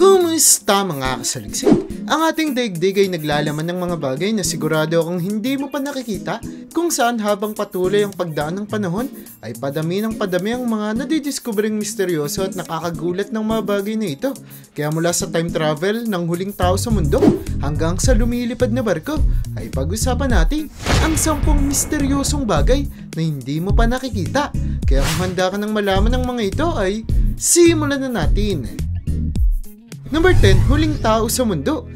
Kumusta mga kasaliksik? Ang ating daigdig ay naglalaman ng mga bagay na sigurado akong hindi mo pa nakikita, kung saan habang patuloy ang pagdaan ng panahon ay padami ng padami ang mga nadidiscovering misteryoso at nakakagulat ng mga bagay na ito. Kaya mula sa time travel ng huling tao sa mundo hanggang sa lumilipad na barko ay pag-usapan natin ang 10 misteryosong bagay na hindi mo pa nakikita. Kaya kung handa ka ng malaman ng mga ito ay simulan na natin. Number 10, huling tao sa mundo.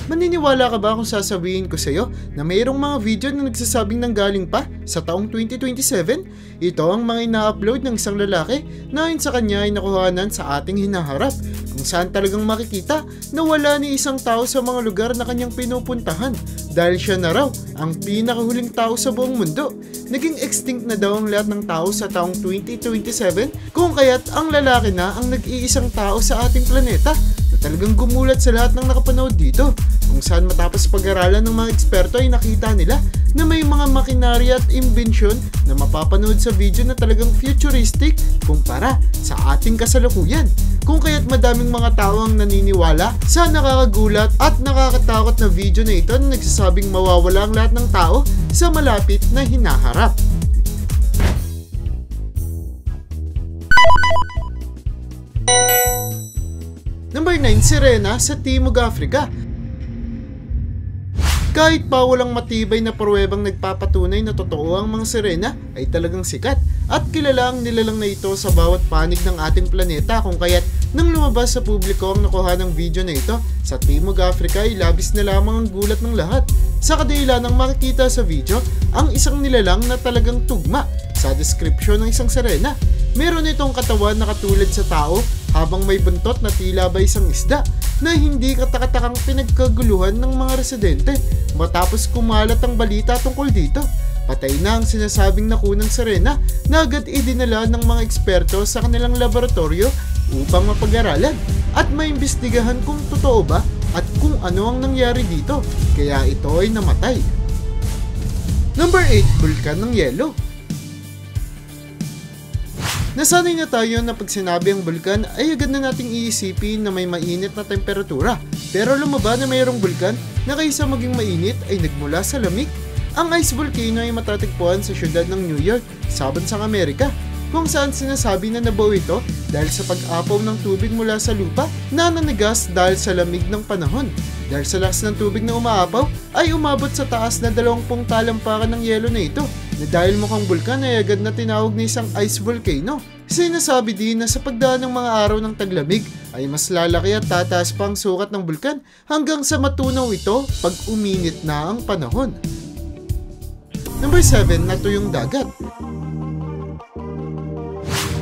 Maniniwala ka ba kung sasabihin ko sa iyo na mayroong mga video na nagsasabing nanggaling pa sa taong 2027? Ito ang mga ina-upload ng isang lalaki na ayon sa kanya ay nakuhanan sa ating hinaharap, kung saan talagang makikita na wala ni isang tao sa mga lugar na kanyang pinupuntahan dahil siya na raw ang pinakahuling tao sa buong mundo. Naging extinct na daw ang lahat ng tao sa taong 2027, kung kaya't ang lalaki na ang nag-iisang tao sa ating planeta na talagang gumulat sa lahat ng nakapanood dito, kung saan matapos pag-aralan ng mga eksperto ay nakita nila na may mga makinarya at imbensyon na mapapanood sa video na talagang futuristic kumpara sa ating kasalukuyan. Kung kaya't madaming mga tao ang naniniwala sa nakakagulat at nakakatakot na video na ito na nagsasabing mawawala ang lahat ng tao sa malapit na hinaharap. Number 9, sirena sa Timog Africa. Kahit pa walang matibay na pruwebang nagpapatunay na totoo ang mga sirena, ay talagang sikat at kilala ang nilalang na ito sa bawat panig ng ating planeta, kung kaya't nang lumabas sa publiko ang nakuha ng video na ito sa Timog Africa ay labis na lamang ang gulat ng lahat. Sa kadahilan ng makikita sa video ang isang nilalang na talagang tugma sa description ng isang sirena. Meron itong katawan na katulad sa tao habang may buntot na tila ba isang isda na hindi katakatakang pinagkaguluhan ng mga residente matapos kumalat ang balita tungkol dito. Patay na ang sinasabing nakunang sirena na agad idinala ng mga eksperto sa kanilang laboratorio upang mapag-aralan at maimbestigahan kung totoo ba at kung ano ang nangyari dito, kaya ito ay namatay. Number 8, bulkan ng yelo. Nasanay na tayo na pag sinabi ang bulkan ay agad na nating iisipin na may mainit na temperatura. Pero alam mo ba na mayroong bulkan na kaysa maging mainit ay nagmula sa lamig? Ang ice volcano ay matatagpuan sa syudad ng New York sa bansang Amerika, kung saan sinasabi na nabuo ito dahil sa pag-apaw ng tubig mula sa lupa na nanigas dahil sa lamig ng panahon. Dahil sa lakas ng tubig na umaapaw ay umabot sa taas na 20 talampakan ng yelo na ito, na dahil mukhang bulkan ay agad na tinawag na isang ice volcano. Sinasabi din na sa pagdaan ng mga araw ng taglamig ay mas lalaki at tataas pa ang sukat ng bulkan hanggang sa matunaw ito pag uminit na ang panahon. Number 7, natuyong dagat.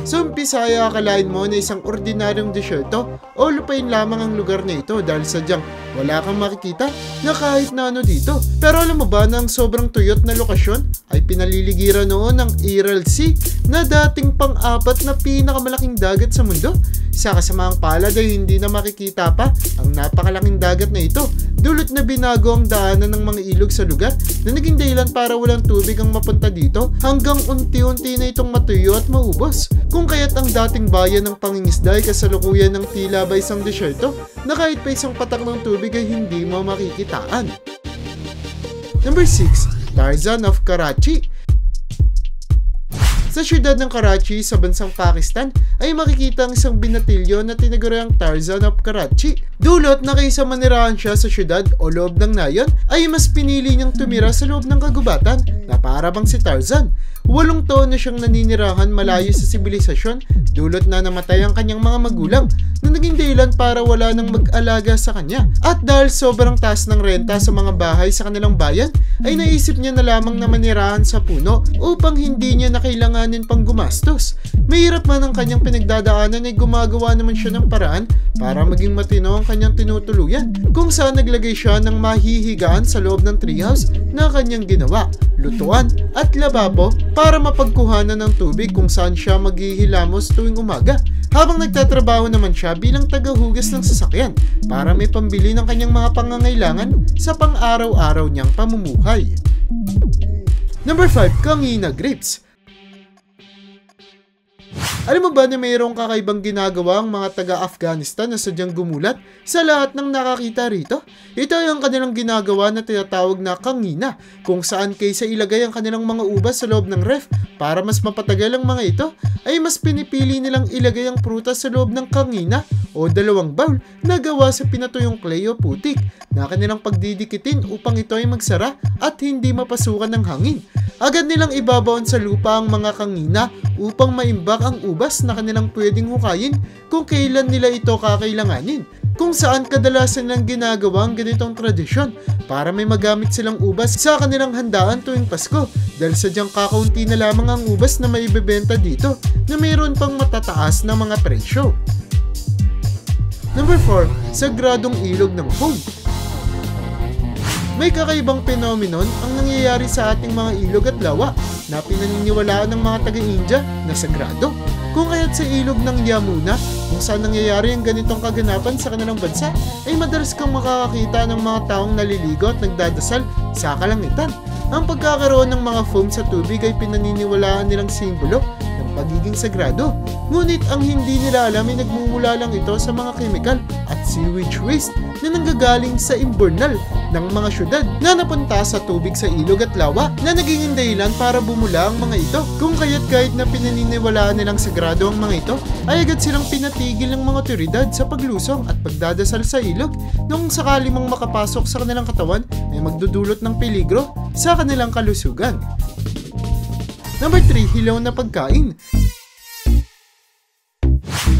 Sa umpisa ay akalain mo na isang ordinaryong desyerto o lupain lamang ang lugar na ito dahil sadyang wala kang makikita na kahit na ano dito. Pero alam mo ba na ang sobrang tuyot na lokasyon ay pinaliligiran noon ng Aral Sea na dating pang-4 na pinakamalaking dagat sa mundo? Sa kasamaang palad ay hindi na makikita pa ang napakalaking dagat na ito, dulot na binago ang daanan ng mga ilog sa lugar na naging dahilan para walang tubig ang mapunta dito hanggang unti-unti na itong matuyo at maubos. Kung kaya't ang dating bayan ng pangingisda ay kasalukuyan ng tila ba isang desyerto na kahit pa isang patak ng tubig ay hindi mo makikitaan. Number 6, Tarzan of Karachi. Sa siyudad ng Karachi sa bansang Pakistan ay makikita ang isang binatilyo na tinaguriang Tarzan of Karachi. Dulot na kaysa manirahan siya sa siyudad o loob ng nayon ay mas pinili niyang tumira sa loob ng kagubatan na para bang si Tarzan. 8 taon na siyang naninirahan malayo sa sibilisasyon, dulot na namatay ang kanyang mga magulang na naging dahilan para wala nang mag-alaga sa kanya. At dahil sobrang taas ng renta sa mga bahay sa kanilang bayan, ay naisip niya na lamang na manirahan sa puno upang hindi niya na kailanganin pang gumastos. Mahirap man ang kanyang pinagdadaanan ay gumagawa naman siya ng paraan para maging matino ang kanyang tinutuluyan, kung saan naglagay siya ng mahihigaan sa loob ng treehouse na kanyang ginawa, lutuan at lababo para mapagkuhanan ng tubig kung saan siya maghihilamos tuwing umaga, habang nagtatrabaho naman siya bilang tagahugas ng sasakyan para may pambili ng kanyang mga pangangailangan sa pang-araw-araw niyang pamumuhay. Number 5, Kangina Grapes. Alam mo ba na mayroong kakaibang ginagawa ang mga taga-Afghanistan na sadyang gumulat sa lahat ng nakakita rito? Ito ay ang kanilang ginagawa na tinatawag na kangina, kung saan kaysa ilagay ang kanilang mga ubas sa loob ng ref para mas mapatagal ang mga ito, ay mas pinipili nilang ilagay ang prutas sa loob ng kangina o dalawang bowl na gawa sa pinatuyong clay o putik na kanilang pagdidikitin upang ito ay magsara at hindi mapasukan ng hangin. Agad nilang ibabaon sa lupa ang mga kangina upang maimbak ang ubas na kanilang pwedeng hukayin kung kailan nila ito kakailanganin. Kung saan kadalasan lang ginagawa ang ganitong tradisyon para may magamit silang ubas sa kanilang handaan tuwing Pasko dahil sadyang kakaunti na lamang ang ubas na maibebenta dito na mayroon pang matataas na mga presyo. Number 4. Sagradong ilog ng foam. May kakaibang phenomenon ang nangyayari sa ating mga ilog at lawa na pinaniniwalaan ng mga taga-India na sagrado. Kung kaya't sa ilog ng Yamuna, kung saan nangyayari ang ganitong kaganapan sa kanilang bansa, ay madalas kang makakakita ng mga taong naliligo at nagdadasal sa kalangitan. Ang pagkakaroon ng mga foam sa tubig ay pinaniniwalaan nilang simbolo ng pagiging sagrado. Ngunit ang hindi nila alam ay nagmumula lang ito sa mga chemical at sewage waste na nanggagaling sa imburnal ng mga syudad na napunta sa tubig sa ilog at lawa na naging dahilan para bumula ang mga ito. Kung kaya't kahit na pinaniniwalaan nilang sagrado ang mga ito, ay agad silang pinatigil ng mga otoridad sa paglusong at pagdadasal sa ilog nung sakali mang makapasok sa kanilang katawan ay magdudulot ng peligro sa kanilang kalusugan. Number 3. Hilaw na pagkain.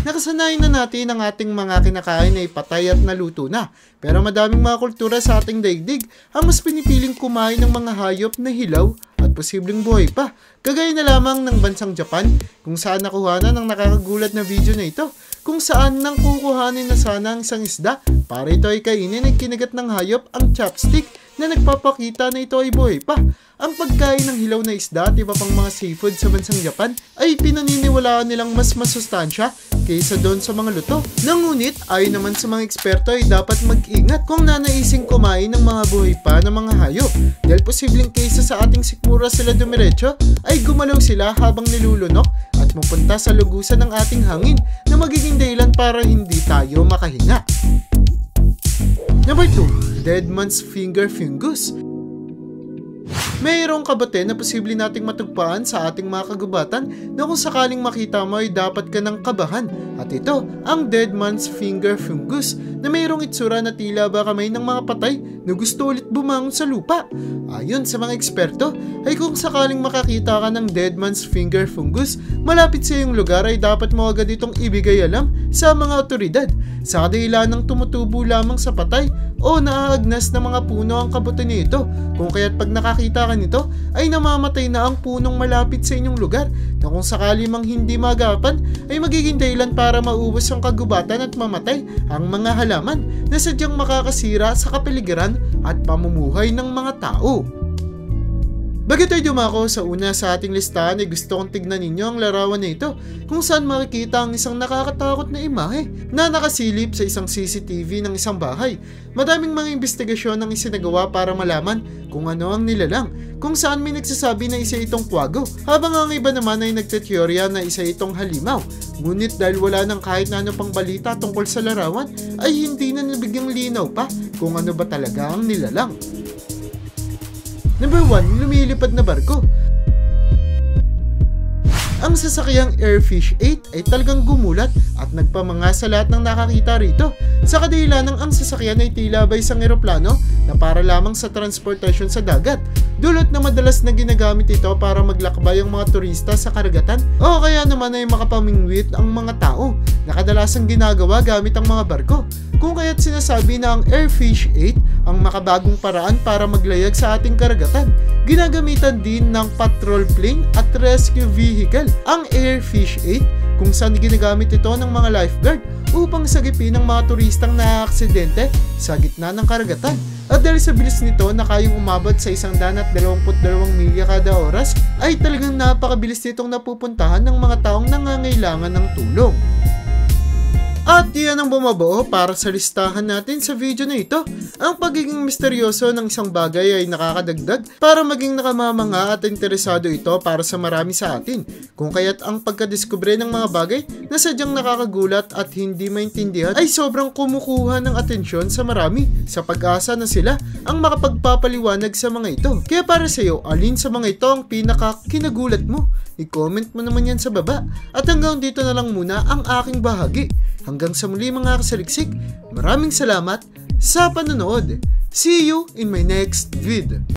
Nakasanayan na natin ang ating mga kinakain ay patay at naluto na. Pero madaming mga kultura sa ating daigdig ang mas pinipiling kumain ng mga hayop na hilaw at posibleng buhay pa. Kagaya na lamang ng bansang Japan kung saan nakuhanan ng nakakagulat na video na ito. Kung saan nang kukuhanin na sana ang isang isda para ito ay kainin ay kinagat ng hayop ang chopstick na nagpapakita na ito ay buhay pa. Ang pagkain ng hilaw na isda at iba pang mga seafood sa bansang Japan ay pinaniniwalaan nilang mas masustansya kaysa doon sa mga luto. Ngunit ayon naman sa mga eksperto ay dapat mag-ingat kung nanaising kumain ng mga buhay pa ng mga hayop dahil posibleng kaysa sa ating sikmura sila dumiretso ay gumalaw sila habang nilulunok at mapunta sa lugusan ng ating hangin na magiging dahilan para hindi tayo makahinga. Number 2. Dead man's finger fungus. Mayroong kabate na posible nating matagpuan sa ating mga kagubatan na kung sakaling makita mo ay dapat ka ng kabahan. At ito, ang dead man's finger fungus na mayroong itsura na tila ba kamay ng mga patay na gusto ulit bumangon sa lupa. Ayon sa mga eksperto, ay kung sakaling makakita ka ng dead man's finger fungus, malapit sa iyong lugar ay dapat mo agad itong ibigay alam sa mga otoridad. Sa kadahilan ng tumutubo lamang sa patay o naaagnas na mga puno ang kabute nito. Kung kaya't pag nakakita ka nito, ay namamatay na ang punong malapit sa inyong lugar na kung sakali mang hindi magapan, ay magiging dahilan para maubos ang kagubatan at mamatay ang mga halaman na sadyang makakasira sa kapaligiran at pamumuhay ng mga tao. Bago tayo dumako sa una sa ating listahan ay gusto kong tignan ninyo ang larawan na ito kung saan makikita ang isang nakakatakot na imahe na nakasilip sa isang CCTV ng isang bahay. Madaming mga investigasyon ang isinagawa para malaman kung ano ang nilalang, kung saan may nagsasabi na isa itong kwago, habang ang iba naman ay nagteteorya na isa itong halimaw. Ngunit dahil wala nang kahit na ano pang balita tungkol sa larawan, ay hindi na nabigyang linaw pa kung ano ba talaga ang nilalang. Number 1. Lumilipad na barko. Ang sasakyang Airfish 8 ay talagang gumulat at nagpamanga sa lahat ng nakakita rito. Sa kadahilan ng ang sasakyan ay tila ba isang eroplano na para lamang sa transportasyon sa dagat. Dulot na madalas na ginagamit ito para maglakbay ang mga turista sa karagatan o kaya naman ay makapamingwit ang mga tao na kadalasang ginagawa gamit ang mga barko. Kung kaya't sinasabi na ang Airfish 8 ang makabagong paraan para maglayag sa ating karagatan. Ginagamitan din ng patrol plane at rescue vehicle ang Airfish 8 kung saan ginagamit ito ng mga lifeguard upang sagipin ang mga turistang naaaksidente sa gitna ng karagatan. At dahil sa bilis nito na kayang umabot sa 122 milya kada oras, ay talagang napakabilis nitong napupuntahan ng mga taong nangangailangan ng tulong. At yan ang bumabuo para sa listahan natin sa video na ito. Ang pagiging misteryoso ng isang bagay ay nakakadagdag para maging nakamamanga at interesado ito para sa marami sa atin. Kung kaya't ang pagkadiskubre ng mga bagay na sadyang nakakagulat at hindi maintindihan ay sobrang kumukuha ng atensyon sa marami sa pag-asa na sila ang makapagpapaliwanag sa mga ito. Kaya para sa iyo, alin sa mga ito ang pinaka-kinagulat mo? I-comment mo naman yan sa baba. At hanggang dito na lang muna ang aking bahagi. Hanggang sa muli mga kasaliksik, maraming salamat sa panonood. See you in my next vid.